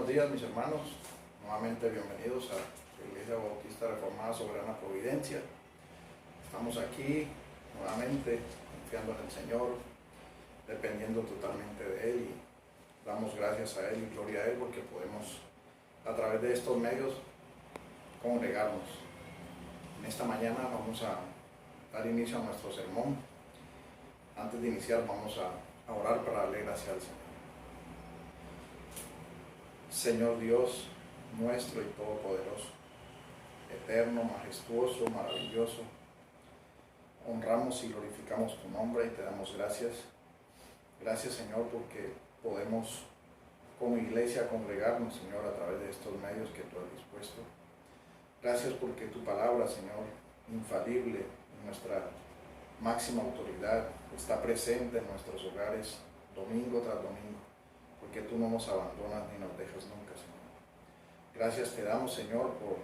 días, mis hermanos. Nuevamente bienvenidos a la Iglesia Bautista Reformada Soberana Providencia. Estamos aquí nuevamente confiando en el Señor, dependiendo totalmente de Él, y damos gracias a Él y gloria a Él porque podemos a través de estos medios congregarnos. En esta mañana vamos a dar inicio a nuestro sermón. Antes de iniciar vamos a orar para darle gracias al Señor. Señor Dios nuestro y todopoderoso, eterno, majestuoso, maravilloso, honramos y glorificamos tu nombre y te damos gracias. Gracias, Señor, porque podemos como iglesia congregarnos, Señor, a través de estos medios que tú has dispuesto. Gracias porque tu palabra, Señor, infalible, nuestra máxima autoridad, está presente en nuestros hogares domingo tras domingo, porque tú no nos abandonas ni nos dejas nunca, Señor. Gracias te damos, Señor, por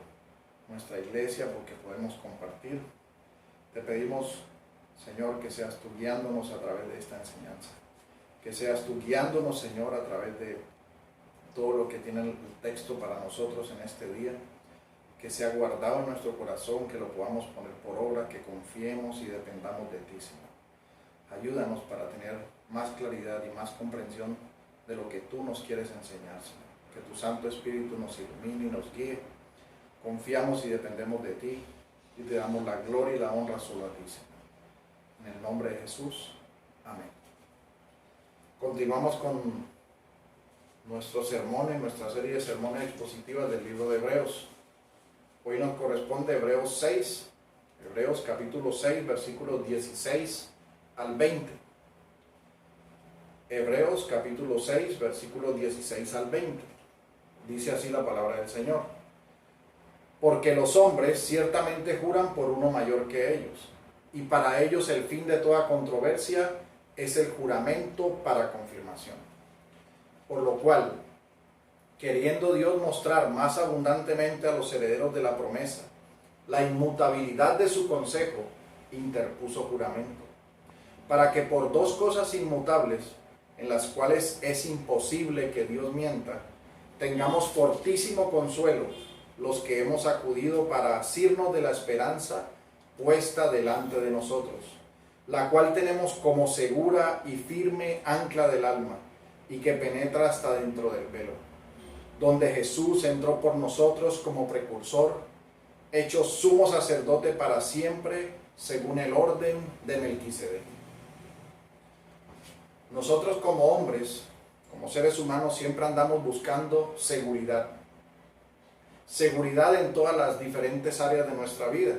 nuestra iglesia, porque podemos compartir. Te pedimos, Señor, que seas tú guiándonos a través de esta enseñanza, que seas tú guiándonos, Señor, a través de todo lo que tiene el texto para nosotros en este día, que sea guardado en nuestro corazón, que lo podamos poner por obra, que confiemos y dependamos de ti, Señor. Ayúdanos para tener más claridad y más comprensión de lo que tú nos quieres enseñar, Señor. Que tu Santo Espíritu nos ilumine y nos guíe. Confiamos y dependemos de ti y te damos la gloria y la honra solo a ti, Señor. En el nombre de Jesús. Amén. Continuamos con nuestro sermón en nuestra serie de sermones expositivas del libro de Hebreos. Hoy nos corresponde Hebreos 6, Hebreos capítulo 6, versículos 16 al 20. Hebreos capítulo 6, versículos 16 al 20. Dice así la palabra del Señor. Porque los hombres ciertamente juran por uno mayor que ellos, y para ellos el fin de toda controversia es el juramento para confirmación. Por lo cual, queriendo Dios mostrar más abundantemente a los herederos de la promesa la inmutabilidad de su consejo, interpuso juramento, para que por dos cosas inmutables, en las cuales es imposible que Dios mienta, tengamos fortísimo consuelo los que hemos acudido para asirnos de la esperanza puesta delante de nosotros, la cual tenemos como segura y firme ancla del alma, y que penetra hasta dentro del velo, donde Jesús entró por nosotros como precursor, hecho sumo sacerdote para siempre, según el orden de Melquisedec. Nosotros como hombres, como seres humanos, siempre andamos buscando seguridad. Seguridad en todas las diferentes áreas de nuestra vida.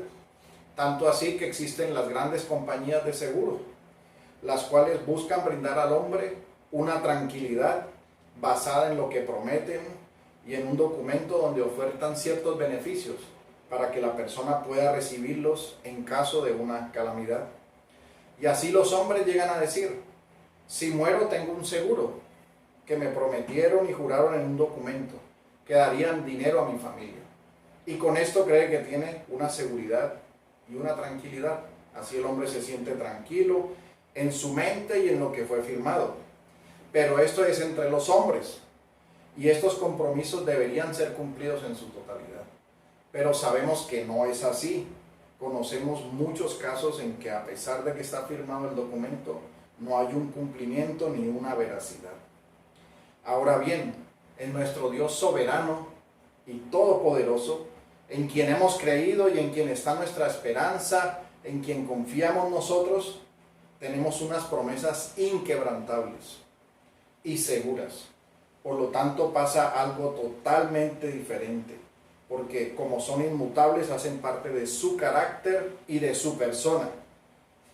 Tanto así que existen las grandes compañías de seguro, las cuales buscan brindar al hombre una tranquilidad basada en lo que prometen y en un documento donde ofertan ciertos beneficios para que la persona pueda recibirlos en caso de una calamidad. Y así los hombres llegan a decir: si muero tengo un seguro, que me prometieron y juraron en un documento, que darían dinero a mi familia. Y con esto cree que tiene una seguridad y una tranquilidad. Así el hombre se siente tranquilo en su mente y en lo que fue firmado. Pero esto es entre los hombres, y estos compromisos deberían ser cumplidos en su totalidad. Pero sabemos que no es así. Conocemos muchos casos en que, a pesar de que está firmado el documento, no hay un cumplimiento ni una veracidad. Ahora bien, en nuestro Dios soberano y todopoderoso, en quien hemos creído y en quien está nuestra esperanza, en quien confiamos nosotros, tenemos unas promesas inquebrantables y seguras. Por lo tanto, pasa algo totalmente diferente, porque como son inmutables, hacen parte de su carácter y de su persona,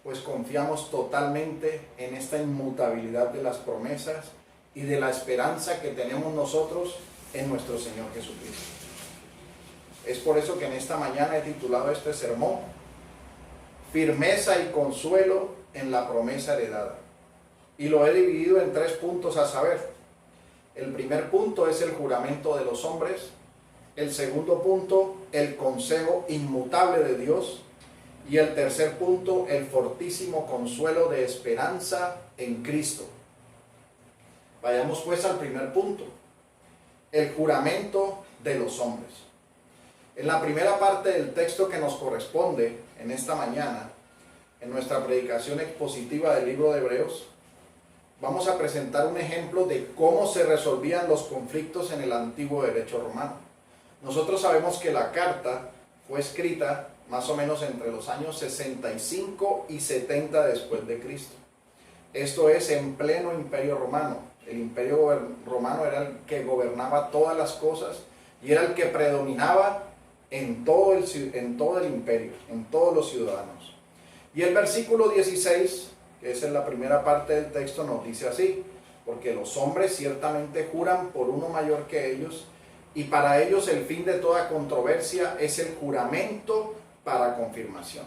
pues confiamos totalmente en esta inmutabilidad de las promesas y de la esperanza que tenemos nosotros en nuestro Señor Jesucristo. Es por eso que en esta mañana he titulado este sermón: Firmeza y consuelo en la promesa heredada. Y lo he dividido en 3 puntos a saber. El primer punto es el juramento de los hombres. El segundo punto, el consejo inmutable de Dios. Y el tercer punto, el fortísimo consuelo de esperanza en Cristo. Vayamos pues al primer punto. el juramento de los hombres. En la primera parte del texto que nos corresponde en esta mañana, en nuestra predicación expositiva del libro de Hebreos, vamos a presentar un ejemplo de cómo se resolvían los conflictos en el antiguo derecho romano. Nosotros sabemos que la carta fue escrita más o menos entre los años 65 y 70 después de Cristo. Esto es en pleno imperio romano. El imperio romano era el que gobernaba todas las cosas y era el que predominaba en todo el imperio, en todos los ciudadanos. Y el versículo 16, que es en la primera parte del texto, nos dice así: porque los hombres ciertamente juran por uno mayor que ellos, y para ellos el fin de toda controversia es el juramento para confirmación.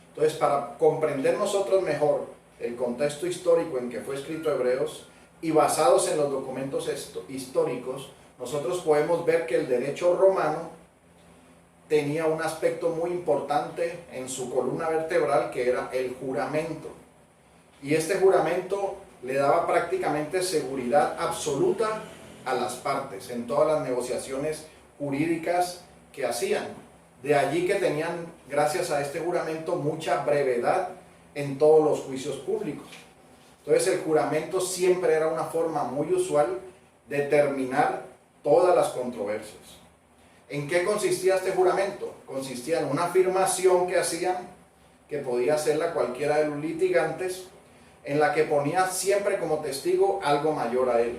Entonces, para comprender nosotros mejor el contexto histórico en que fue escrito Hebreos y basados en los documentos históricos, nosotros podemos ver que el derecho romano tenía un aspecto muy importante en su columna vertebral, que era el juramento. Y este juramento le daba prácticamente seguridad absoluta a las partes en todas las negociaciones jurídicas que hacían. De allí que tenían, gracias a este juramento, mucha brevedad en todos los juicios públicos. Entonces el juramento siempre era una forma muy usual de terminar todas las controversias. ¿En qué consistía este juramento? Consistía en una afirmación que hacían, que podía hacerla cualquiera de los litigantes, en la que ponía siempre como testigo algo mayor a él.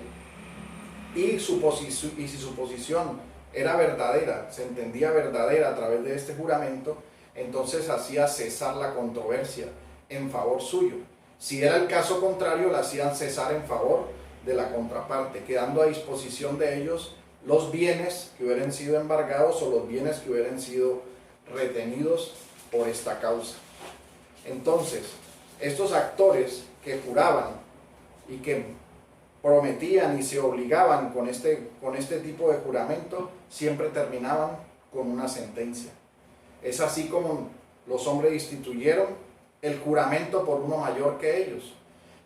Y si su posición era verdadera, se entendía verdadera a través de este juramento, entonces hacía cesar la controversia en favor suyo. Si era el caso contrario, la hacían cesar en favor de la contraparte, quedando a disposición de ellos los bienes que hubieran sido embargados o los bienes que hubieran sido retenidos por esta causa. Entonces, estos actores que juraban y que prometían y se obligaban con este tipo de juramento, siempre terminaban con una sentencia. Es así como los hombres instituyeron el juramento por uno mayor que ellos.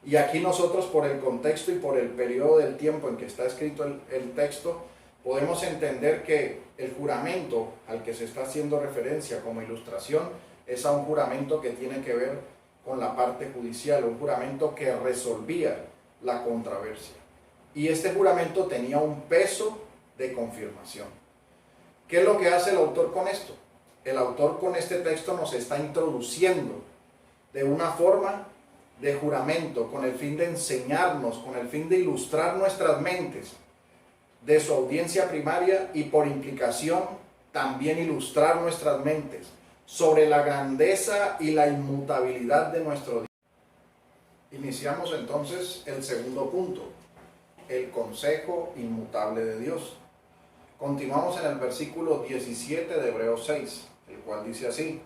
Y aquí nosotros, por el contexto y por el periodo del tiempo en que está escrito el texto, podemos entender que el juramento al que se está haciendo referencia como ilustración es a un juramento que tiene que ver con la parte judicial, un juramento que resolvía la controversia. Y este juramento tenía un peso de confirmación. ¿Qué es lo que hace el autor con esto? El autor con este texto nos está introduciendo de una forma de juramento con el fin de enseñarnos, con el fin de ilustrar nuestras mentes de su audiencia primaria y por implicación también ilustrar nuestras mentes sobre la grandeza y la inmutabilidad de nuestro Dios. Iniciamos entonces el segundo punto, el consejo inmutable de Dios. Continuamos en el versículo 17 de Hebreos 6, el cual dice así: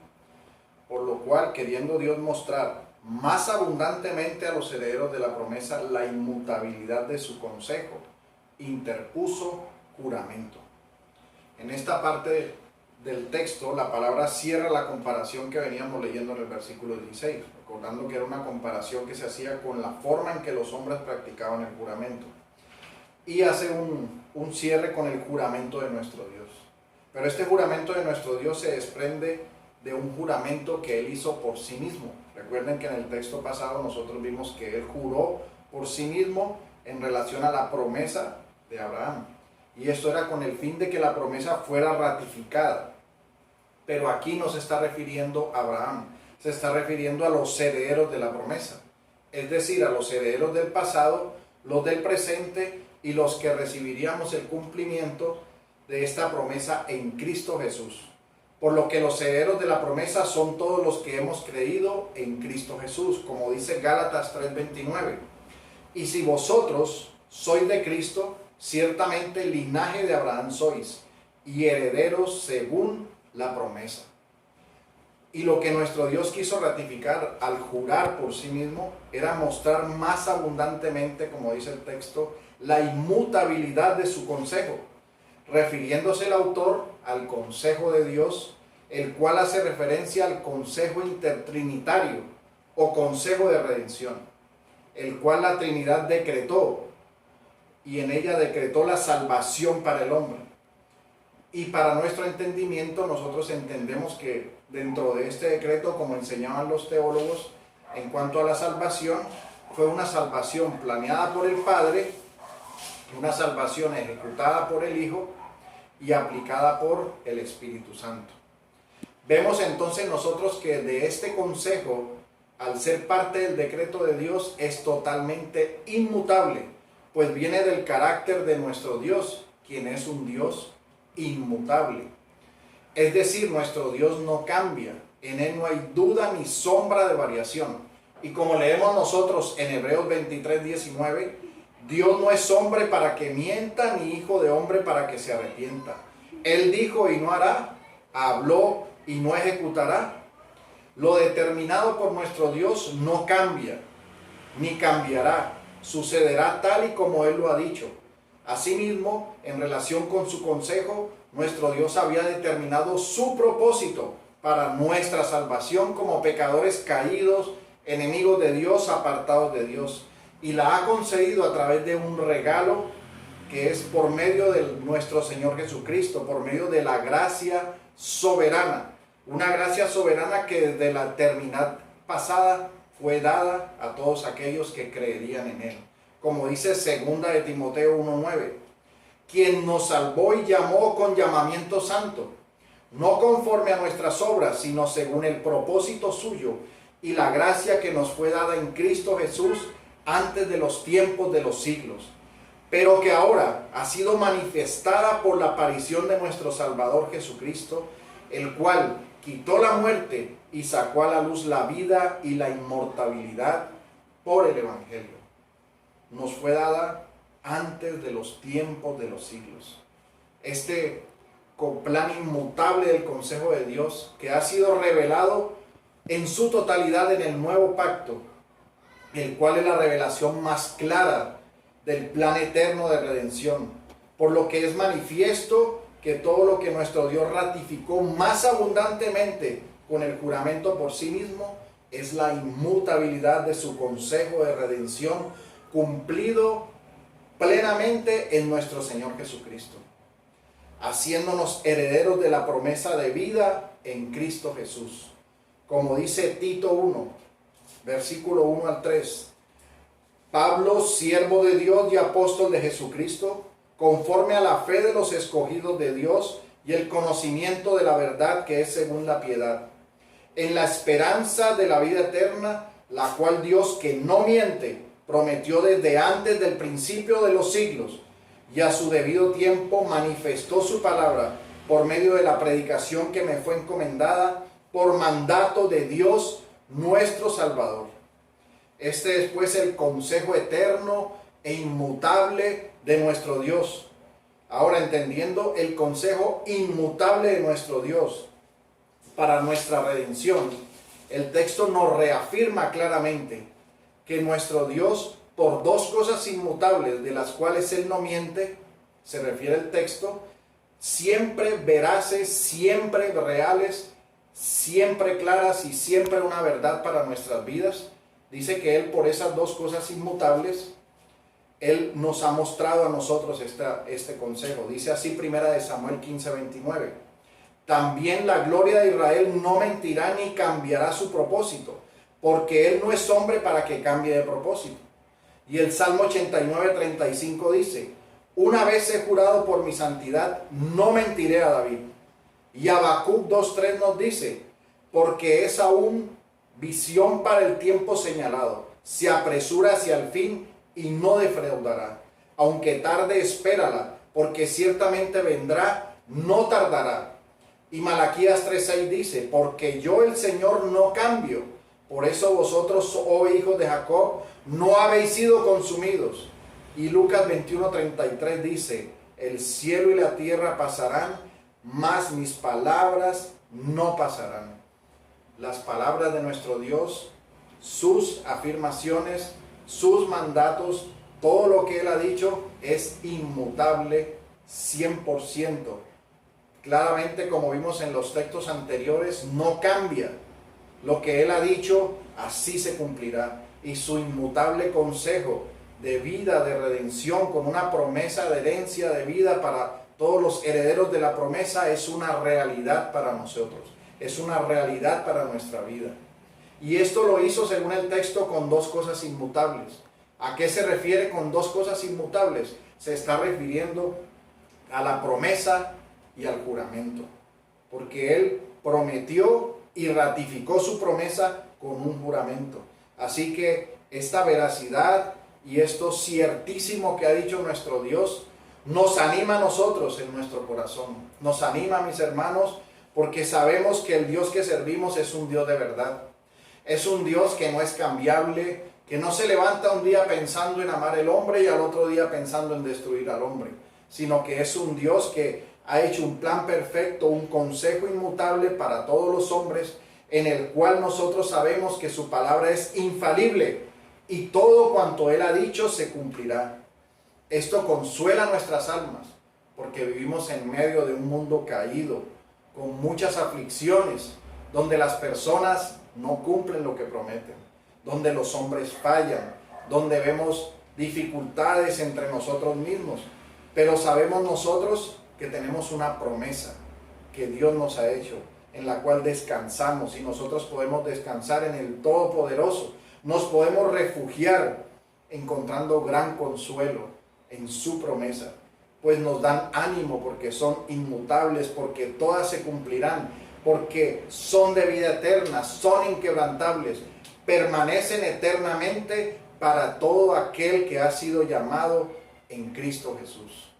por lo cual, queriendo Dios mostrar más abundantemente a los herederos de la promesa la inmutabilidad de su consejo, interpuso juramento. En esta parte del texto, la palabra cierra la comparación que veníamos leyendo en el versículo 16, recordando que era una comparación que se hacía con la forma en que los hombres practicaban el juramento. Y hace un cierre con el juramento de nuestro Dios. Pero este juramento de nuestro Dios se desprende de un juramento que Él hizo por sí mismo. Recuerden que en el texto pasado nosotros vimos que Él juró por sí mismo en relación a la promesa de Abraham. Y esto era con el fin de que la promesa fuera ratificada. Pero aquí no se está refiriendo a Abraham, se está refiriendo a los herederos de la promesa. Es decir, a los herederos del pasado, los del presente y los que recibiríamos el cumplimiento de esta promesa en Cristo Jesús. Por lo que los herederos de la promesa son todos los que hemos creído en Cristo Jesús, como dice Gálatas 3:29. Y si vosotros sois de Cristo, ciertamente linaje de Abraham sois, y herederos según la promesa. Y lo que nuestro Dios quiso ratificar al jurar por sí mismo era mostrar más abundantemente, como dice el texto, la inmutabilidad de su consejo, refiriéndose el autor al consejo de Dios, el cual hace referencia al consejo intertrinitario o consejo de redención, el cual la Trinidad decretó y en ella decretó la salvación para el hombre. Y para nuestro entendimiento, nosotros entendemos que dentro de este decreto, como enseñaban los teólogos, en cuanto a la salvación, fue una salvación planeada por el Padre, una salvación ejecutada por el Hijo y aplicada por el Espíritu Santo. Vemos entonces nosotros que de este consejo, al ser parte del decreto de Dios, es totalmente inmutable, pues viene del carácter de nuestro Dios, quien es un Dios inmutable. Es decir, nuestro Dios no cambia, en Él no hay duda ni sombra de variación. Y como leemos nosotros en Hebreos 23:19, Dios no es hombre para que mienta, ni hijo de hombre para que se arrepienta. Él dijo y no hará, habló y no ejecutará. Lo determinado por nuestro Dios no cambia, ni cambiará. Sucederá tal y como Él lo ha dicho. Asimismo, en relación con su consejo, nuestro Dios había determinado su propósito para nuestra salvación como pecadores caídos, enemigos de Dios, apartados de Dios. Y la ha concedido a través de un regalo que es por medio de nuestro Señor Jesucristo, por medio de la gracia soberana. Una gracia soberana que desde la eternidad pasada fue dada a todos aquellos que creerían en Él. Como dice 2 de Timoteo 1:9, quien nos salvó y llamó con llamamiento santo, no conforme a nuestras obras, sino según el propósito suyo y la gracia que nos fue dada en Cristo Jesús antes de los tiempos de los siglos, pero que ahora ha sido manifestada por la aparición de nuestro Salvador Jesucristo, el cual quitó la muerte y sacó a la luz la vida y la inmortalidad por el Evangelio. Nos fue dada antes de los tiempos de los siglos. Este plan inmutable del consejo de Dios, que ha sido revelado en su totalidad en el nuevo pacto, el cual es la revelación más clara del plan eterno de redención, por lo que es manifiesto que todo lo que nuestro Dios ratificó más abundantemente con el juramento por sí mismo es la inmutabilidad de su consejo de redención cumplido plenamente en nuestro Señor Jesucristo, haciéndonos herederos de la promesa de vida en Cristo Jesús. Como dice Tito 1, versículo 1 al 3, Pablo, siervo de Dios y apóstol de Jesucristo, conforme a la fe de los escogidos de Dios y el conocimiento de la verdad que es según la piedad, en la esperanza de la vida eterna, la cual Dios, que no miente, prometió desde antes del principio de los siglos, y a su debido tiempo manifestó su palabra por medio de la predicación que me fue encomendada por mandato de Dios nuestro Salvador. Este es pues el consejo eterno e inmutable de nuestro Dios. Ahora, entendiendo el consejo inmutable de nuestro Dios para nuestra redención, el texto nos reafirma claramente que nuestro Dios, por dos cosas inmutables de las cuales Él no miente, se refiere el texto, siempre veraces, siempre reales, siempre claras y siempre una verdad para nuestras vidas. Dice que Él, por esas dos cosas inmutables, Él nos ha mostrado a nosotros este consejo. Dice así 1 Samuel 15:29. También la gloria de Israel no mentirá ni cambiará su propósito, porque Él no es hombre para que cambie de propósito. Y el Salmo 89:35 dice, una vez he jurado por mi santidad, no mentiré a David. Y Habacuc 2:3 nos dice, porque es aún visión para el tiempo señalado, se apresura hacia el fin y no defraudará. Aunque tarde, espérala, porque ciertamente vendrá, no tardará. Y Malaquías 3:6 dice, porque yo el Señor no cambio, por eso vosotros, oh hijos de Jacob, no habéis sido consumidos. Y Lucas 21:33 dice, el cielo y la tierra pasarán, mas mis palabras no pasarán. Las palabras de nuestro Dios, sus afirmaciones, sus mandatos, todo lo que Él ha dicho es inmutable 100%. Claramente, como vimos en los textos anteriores, no cambia. Lo que Él ha dicho, así se cumplirá. Y su inmutable consejo de vida, de redención, con una promesa de herencia de vida para todos los herederos de la promesa, es una realidad para nosotros, es una realidad para nuestra vida. Y esto lo hizo, según el texto, con dos cosas inmutables. ¿A qué se refiere con dos cosas inmutables? Se está refiriendo a la promesa y al juramento, porque Él prometió y ratificó su promesa con un juramento. Así que esta veracidad y esto ciertísimo que ha dicho nuestro Dios nos anima a nosotros en nuestro corazón, nos anima, mis hermanos, porque sabemos que el Dios que servimos es un Dios de verdad, es un Dios que no es cambiable, que no se levanta un día pensando en amar al hombre y al otro día pensando en destruir al hombre, sino que es un Dios que ha hecho un plan perfecto, un consejo inmutable para todos los hombres, en el cual nosotros sabemos que su palabra es infalible y todo cuanto Él ha dicho se cumplirá. Esto consuela nuestras almas, porque vivimos en medio de un mundo caído, con muchas aflicciones, donde las personas no cumplen lo que prometen, donde los hombres fallan, donde vemos dificultades entre nosotros mismos, pero sabemos nosotros que tenemos una promesa que Dios nos ha hecho, en la cual descansamos, y nosotros podemos descansar en el Todopoderoso, nos podemos refugiar encontrando gran consuelo en su promesa, pues nos dan ánimo porque son inmutables, porque todas se cumplirán, porque son de vida eterna, son inquebrantables, permanecen eternamente para todo aquel que ha sido llamado en Cristo Jesús.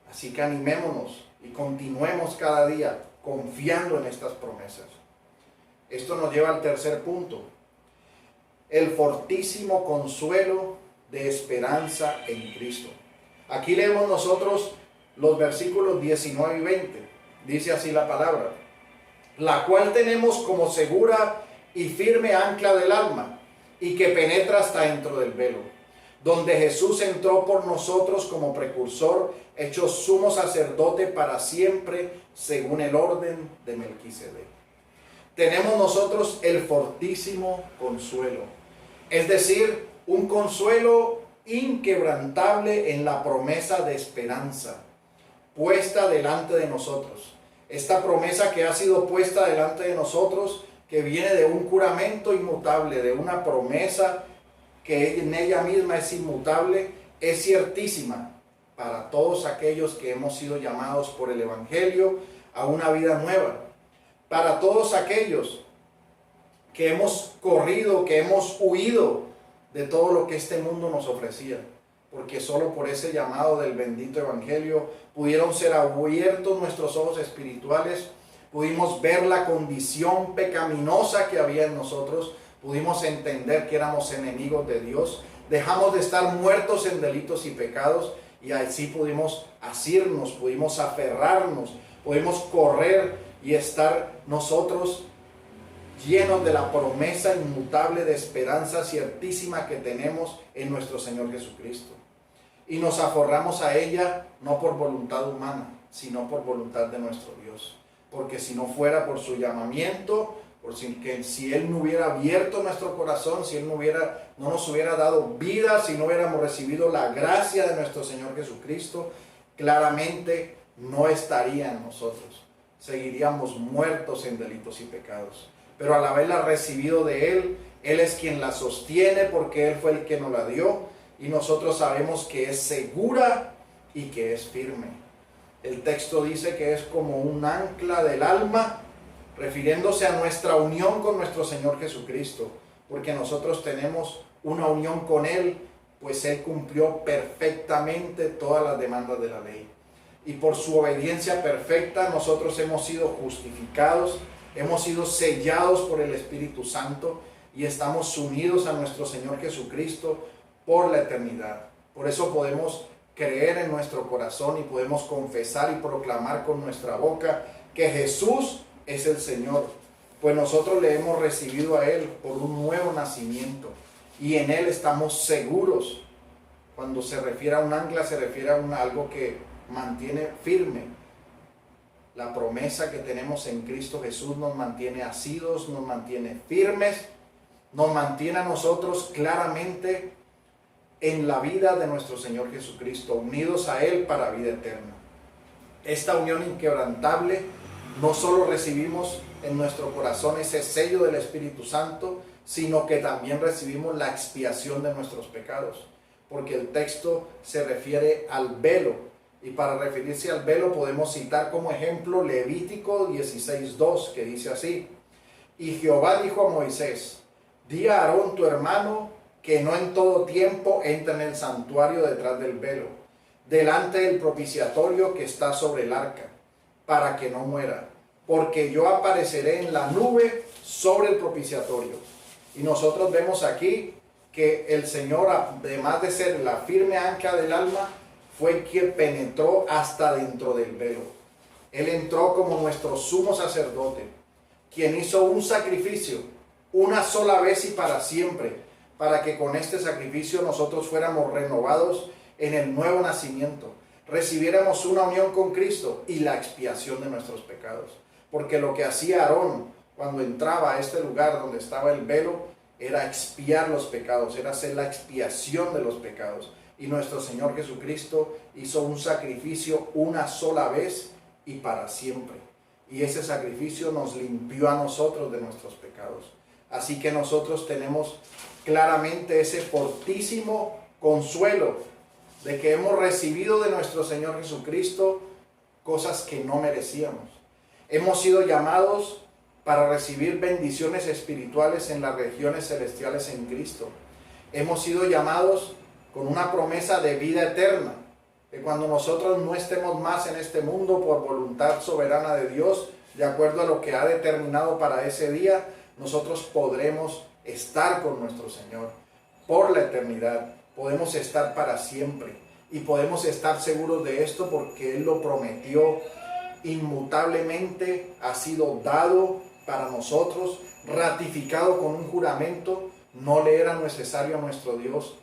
Así que animémonos y continuemos cada día confiando en estas promesas. Esto nos lleva al tercer punto: el fortísimo consuelo de esperanza en Cristo. Aquí leemos nosotros los versículos 19 y 20. Dice así la palabra: la cual tenemos como segura y firme ancla del alma, y que penetra hasta dentro del velo, donde Jesús entró por nosotros como precursor, hecho sumo sacerdote para siempre, según el orden de Melquisedec. Tenemos nosotros el fortísimo consuelo, es decir, un consuelo inquebrantable en la promesa de esperanza puesta delante de nosotros. Esta promesa que ha sido puesta delante de nosotros, que viene de un juramento inmutable, de una promesa que en ella misma es inmutable, es ciertísima para todos aquellos que hemos sido llamados por el Evangelio a una vida nueva. Para todos aquellos que hemos corrido, que hemos huido de todo lo que este mundo nos ofrecía, porque solo por ese llamado del bendito Evangelio pudieron ser abiertos nuestros ojos espirituales, pudimos ver la condición pecaminosa que había en nosotros, pudimos entender que éramos enemigos de Dios, dejamos de estar muertos en delitos y pecados, y así pudimos asirnos, pudimos aferrarnos, pudimos correr y estar nosotros llenos de la promesa inmutable de esperanza ciertísima que tenemos en nuestro Señor Jesucristo. Y nos aferramos a ella no por voluntad humana, sino por voluntad de nuestro Dios. Porque si no fuera por su llamamiento, si Él no hubiera abierto nuestro corazón, si Él no nos hubiera dado vida, si no hubiéramos recibido la gracia de nuestro Señor Jesucristo, claramente no estaría en nosotros. Seguiríamos muertos en delitos y pecados. Pero al haberla recibido de Él, Él es quien la sostiene, porque Él fue el que nos la dio, y nosotros sabemos que es segura y que es firme. El texto dice que es como un ancla del alma, refiriéndose a nuestra unión con nuestro Señor Jesucristo, porque nosotros tenemos una unión con Él, pues Él cumplió perfectamente todas las demandas de la ley. Y por su obediencia perfecta nosotros hemos sido justificados, hemos sido sellados por el Espíritu Santo y estamos unidos a nuestro Señor Jesucristo por la eternidad. Por eso podemos creer en nuestro corazón y podemos confesar y proclamar con nuestra boca que Jesús es el Señor, pues nosotros le hemos recibido a Él por un nuevo nacimiento y en Él estamos seguros. Cuando se refiere a un ancla, se refiere a algo que mantiene firme. La promesa que tenemos en Cristo Jesús nos mantiene asidos, nos mantiene firmes, nos mantiene a nosotros claramente en la vida de nuestro Señor Jesucristo, unidos a Él para vida eterna. Esta unión inquebrantable, no solo recibimos en nuestro corazón ese sello del Espíritu Santo, sino que también recibimos la expiación de nuestros pecados, porque el texto se refiere al velo, y para referirse al velo podemos citar como ejemplo Levítico 16:2, que dice así: y Jehová dijo a Moisés, di a Aarón tu hermano que no en todo tiempo entre en el santuario detrás del velo, delante del propiciatorio que está sobre el arca, para que no muera, porque yo apareceré en la nube sobre el propiciatorio. Y nosotros vemos aquí que el Señor, además de ser la firme ancla del alma, fue quien penetró hasta dentro del velo. Él entró como nuestro sumo sacerdote, quien hizo un sacrificio una sola vez y para siempre, para que con este sacrificio nosotros fuéramos renovados en el nuevo nacimiento, recibiéramos una unión con Cristo y la expiación de nuestros pecados. Porque lo que hacía Aarón cuando entraba a este lugar donde estaba el velo era expiar los pecados, era hacer la expiación de los pecados. Y nuestro Señor Jesucristo hizo un sacrificio una sola vez y para siempre. Y ese sacrificio nos limpió a nosotros de nuestros pecados. Así que nosotros tenemos claramente ese fortísimo consuelo de que hemos recibido de nuestro Señor Jesucristo cosas que no merecíamos. Hemos sido llamados para recibir bendiciones espirituales en las regiones celestiales en Cristo. Hemos sido llamados con una promesa de vida eterna, que cuando nosotros no estemos más en este mundo por voluntad soberana de Dios, de acuerdo a lo que ha determinado para ese día, nosotros podremos estar con nuestro Señor por la eternidad. Podemos estar para siempre y podemos estar seguros de esto porque Él lo prometió. Inmutablemente ha sido dado para nosotros, ratificado con un juramento. No le era necesario a nuestro Dios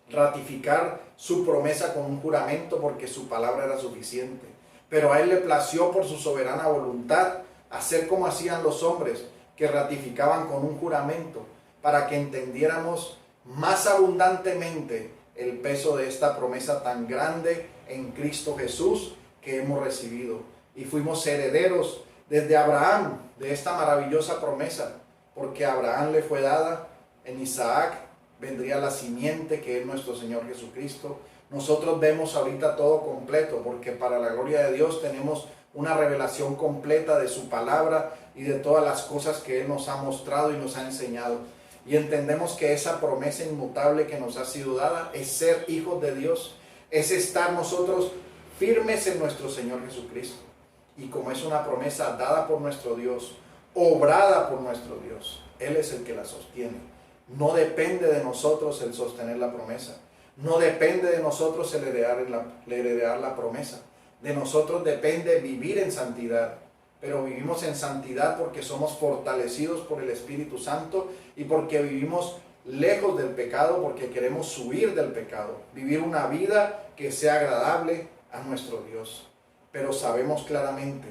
ratificar su promesa con un juramento porque su palabra era suficiente. Pero a Él le plació por su soberana voluntad hacer como hacían los hombres que ratificaban con un juramento para que entendiéramos más abundantemente el peso de esta promesa tan grande en Cristo Jesús que hemos recibido. Y fuimos herederos desde Abraham de esta maravillosa promesa, porque a Abraham le fue dada, en Isaac vendría la simiente que es nuestro Señor Jesucristo. Nosotros vemos ahorita todo completo porque para la gloria de Dios tenemos una revelación completa de su palabra y de todas las cosas que Él nos ha mostrado y nos ha enseñado. Y entendemos que esa promesa inmutable que nos ha sido dada es ser hijos de Dios, es estar nosotros firmes en nuestro Señor Jesucristo. Y como es una promesa dada por nuestro Dios, obrada por nuestro Dios, Él es el que la sostiene. No depende de nosotros el sostener la promesa. No depende de nosotros el heredar la promesa. De nosotros depende vivir en santidad. Pero vivimos en santidad porque somos fortalecidos por el Espíritu Santo y porque vivimos lejos del pecado, porque queremos huir del pecado. Vivir una vida que sea agradable a nuestro Dios. Pero sabemos claramente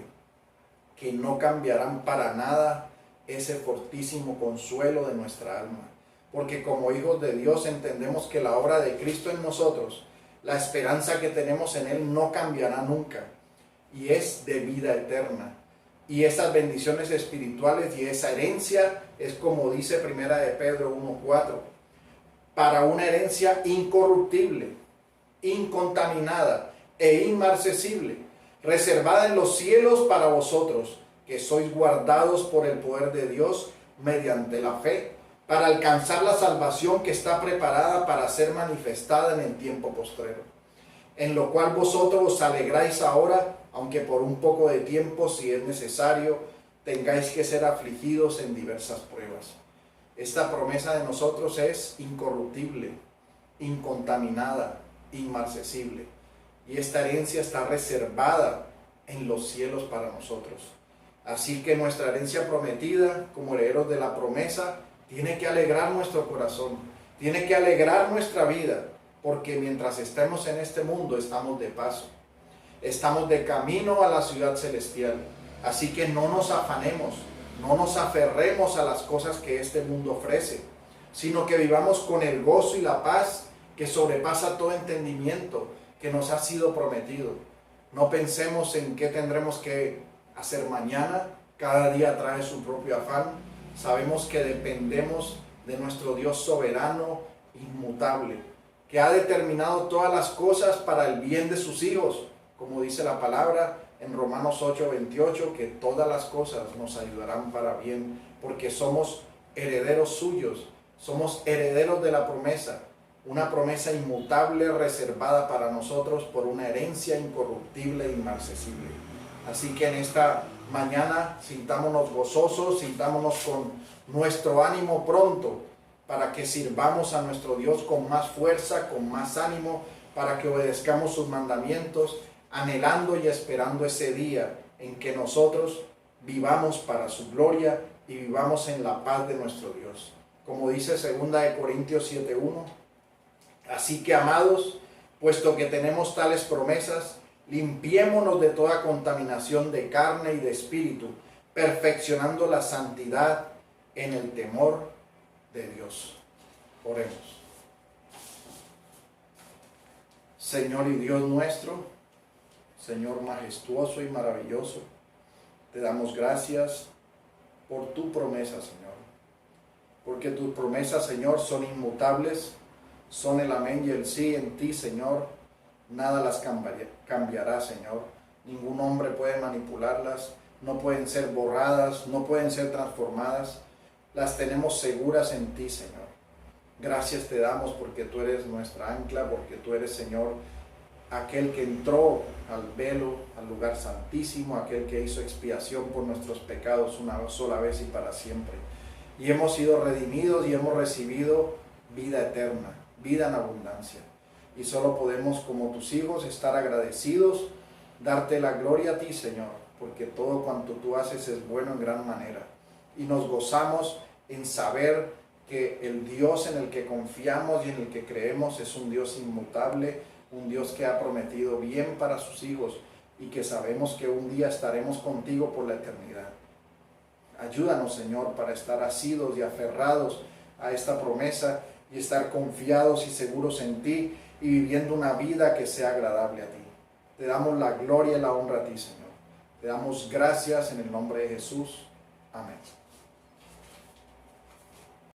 que no cambiarán para nada ese fortísimo consuelo de nuestra alma. Porque como hijos de Dios entendemos que la obra de Cristo en nosotros, la esperanza que tenemos en Él no cambiará nunca. Y es de vida eterna. Y esas bendiciones espirituales y esa herencia es como dice Primera de Pedro 1:4. Para una herencia incorruptible, incontaminada e inmarcesible, reservada en los cielos para vosotros, que sois guardados por el poder de Dios mediante la fe, para alcanzar la salvación que está preparada para ser manifestada en el tiempo postrero, en lo cual vosotros os alegráis ahora, aunque por un poco de tiempo, si es necesario, tengáis que ser afligidos en diversas pruebas. Esta promesa de nosotros es incorruptible, incontaminada, inmarcesible. Y esta herencia está reservada en los cielos para nosotros. Así que nuestra herencia prometida, como herederos de la promesa, tiene que alegrar nuestro corazón, tiene que alegrar nuestra vida, porque mientras estemos en este mundo estamos de paso, estamos de camino a la ciudad celestial. Así que no nos afanemos, no nos aferremos a las cosas que este mundo ofrece, sino que vivamos con el gozo y la paz que sobrepasa todo entendimiento, que nos ha sido prometido. No pensemos en qué tendremos que hacer mañana. Cada día trae su propio afán. Sabemos que dependemos de nuestro Dios soberano, inmutable, que ha determinado todas las cosas para el bien de sus hijos, como dice la palabra en Romanos 8:28, que todas las cosas nos ayudarán para bien, porque somos herederos suyos, somos herederos de la promesa, una promesa inmutable reservada para nosotros por una herencia incorruptible e inmarcesible. Así que en esta mañana sintámonos gozosos, sintámonos con nuestro ánimo pronto, para que sirvamos a nuestro Dios con más fuerza, con más ánimo, para que obedezcamos sus mandamientos, anhelando y esperando ese día en que nosotros vivamos para su gloria y vivamos en la paz de nuestro Dios. Como dice 2 Corintios 7:1, así que, amados, puesto que tenemos tales promesas, limpiémonos de toda contaminación de carne y de espíritu, perfeccionando la santidad en el temor de Dios. Oremos. Señor y Dios nuestro, Señor majestuoso y maravilloso, te damos gracias por tu promesa, Señor, porque tus promesas, Señor, son inmutables, son el amén y el sí en ti, Señor. Nada las cambiará, Señor. Ningún hombre puede manipularlas, no pueden ser borradas, no pueden ser transformadas. Las tenemos seguras en ti, Señor. Gracias te damos porque tú eres nuestra ancla, porque tú eres, Señor, aquel que entró al velo, al lugar santísimo, aquel que hizo expiación por nuestros pecados una sola vez y para siempre. Y hemos sido redimidos y hemos recibido vida eterna, vida en abundancia. Y solo podemos, como tus hijos, estar agradecidos, darte la gloria a ti, Señor, porque todo cuanto tú haces es bueno en gran manera. Y nos gozamos en saber que el Dios en el que confiamos y en el que creemos es un Dios inmutable, un Dios que ha prometido bien para sus hijos y que sabemos que un día estaremos contigo por la eternidad. Ayúdanos, Señor, para estar asidos y aferrados a esta promesa y estar confiados y seguros en ti y viviendo una vida que sea agradable a ti. Te damos la gloria y la honra a ti, Señor. Te damos gracias en el nombre de Jesús. Amén.